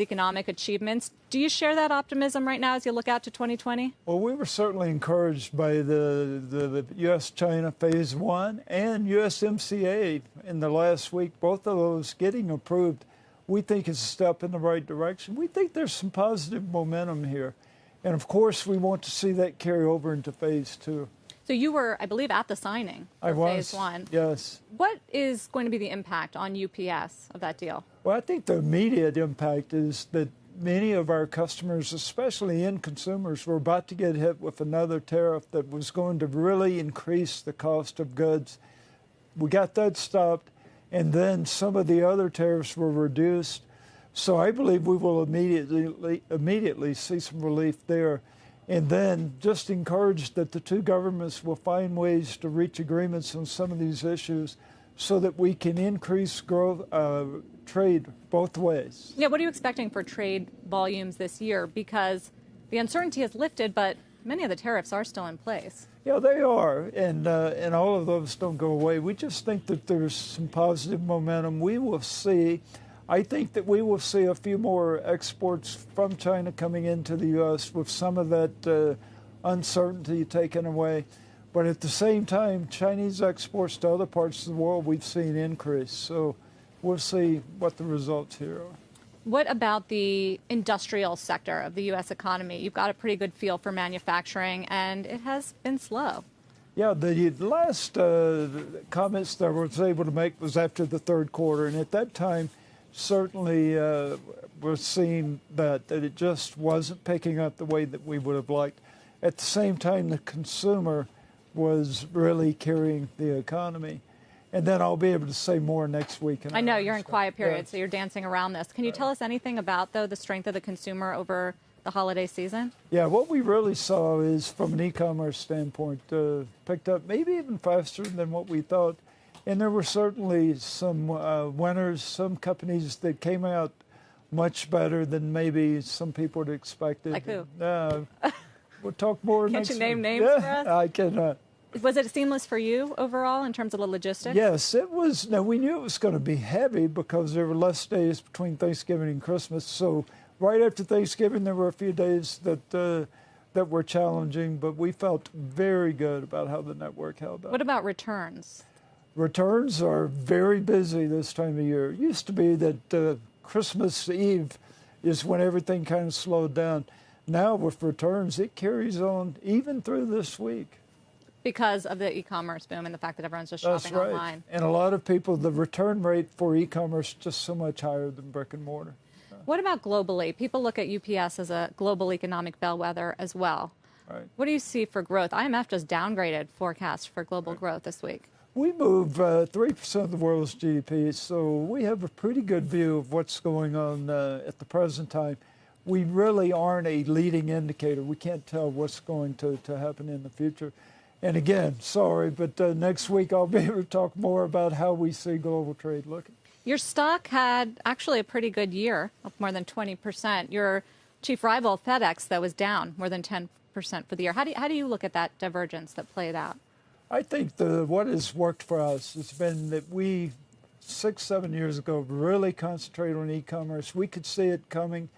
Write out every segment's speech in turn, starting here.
economic achievements. Do you share that optimism right now as you look out to 2020? Well, we were certainly encouraged by the U.S.-China Phase 1 and USMCA in the last week, both of those getting approved. We think it's a step in the right direction. We think there's some positive momentum here. And, of course, we want to see that carry over into Phase 2. So you were, I believe, at the signing for Phase 1. Yes. What is going to be the impact on UPS of that deal? Well, I think the immediate impact is that many of our customers, especially end consumers, were about to get hit with another tariff that was going to really increase the cost of goods. We got that stopped, and then some of the other tariffs were reduced. So I believe we will immediately see some relief there. And then just encourage that the two governments will find ways to reach agreements on some of these issues so that we can increase growth, trade both ways. Yeah, what are you expecting for trade volumes this year? Because the uncertainty has lifted, but many of the tariffs are still in place. Yeah, they are, and all of those don't go away. We just think that there's some positive momentum. We will see. I think that we will see a few more exports from China coming into the U.S. with some of that uncertainty taken away. But at the same time, Chinese exports to other parts of the world we've seen increase. So we'll see what the results here are. What about the industrial sector of the U.S. economy? You've got a pretty good feel for manufacturing, and it has been slow. Yeah, the last comments that I was able to make was after the third quarter. And at that time, certainly we're seeing that it just wasn't picking up the way that we would have liked. At the same time, the consumer was really carrying the economy. And then I'll be able to say more next week. I know you're in quiet period, so you're dancing around this. Can you tell us anything about, though, the strength of the consumer over the holiday season? Yeah, what we really saw is, from an e-commerce standpoint, picked up maybe even faster than what we thought. And there were certainly some winners, some companies that came out much better than maybe some people had expected. Like who? We'll talk more next week. Can't you name names for us? I cannot. Was it seamless for you overall in terms of the logistics? Yes, it was. Now, we knew it was going to be heavy because there were less days between Thanksgiving and Christmas. So right after Thanksgiving, there were a few days that were challenging, but we felt very good about how the network held up. What about returns? Returns are very busy this time of year. It used to be that Christmas Eve is when everything kind of slowed down. Now with returns, it carries on even through this week. Because of the e-commerce boom and the fact that everyone's just shopping That's right. online. And a lot of people, the return rate for e-commerce is just so much higher than brick and mortar. What about globally? People look at UPS as a global economic bellwether as well. Right. What do you see for growth? IMF just downgraded forecasts for global growth this week. We move 3% of the world's GDP, so we have a pretty good view of what's going on at the present time. We really aren't a leading indicator. We can't tell what's going to happen in the future. And again, sorry, but next week I'll be able to talk more about how we see global trade looking. Your stock had actually a pretty good year, up more than 20%. Your chief rival, FedEx, though, was down more than 10% for the year. How do you look at that divergence that played out? I think what has worked for us has been that we, 6-7 years ago, really concentrated on e-commerce. We could see it coming,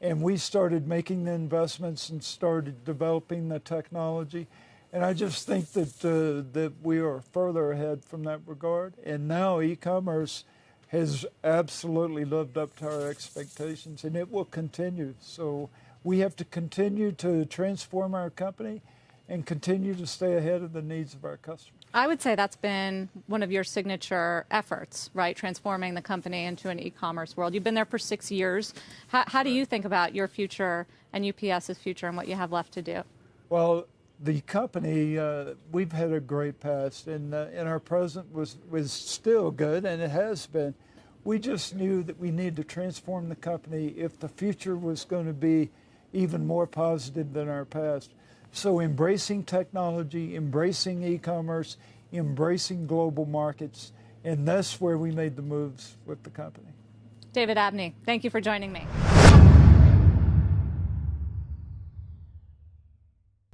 and we started making the investments and started developing the technology. And I just think that we are further ahead from that regard. And now e-commerce has absolutely lived up to our expectations, and it will continue. So we have to continue to transform our company and continue to stay ahead of the needs of our customers. I would say that's been one of your signature efforts, right? Transforming the company into an e-commerce world. You've been there for 6 years. How do you think about your future and UPS's future and what you have left to do? Well, the company, we've had a great past, and our present was still good, and it has been. We just knew that we needed to transform the company if the future was going to be even more positive than our past. So embracing technology, embracing e-commerce, embracing global markets, and that's where we made the moves with the company. David Abney, thank you for joining me.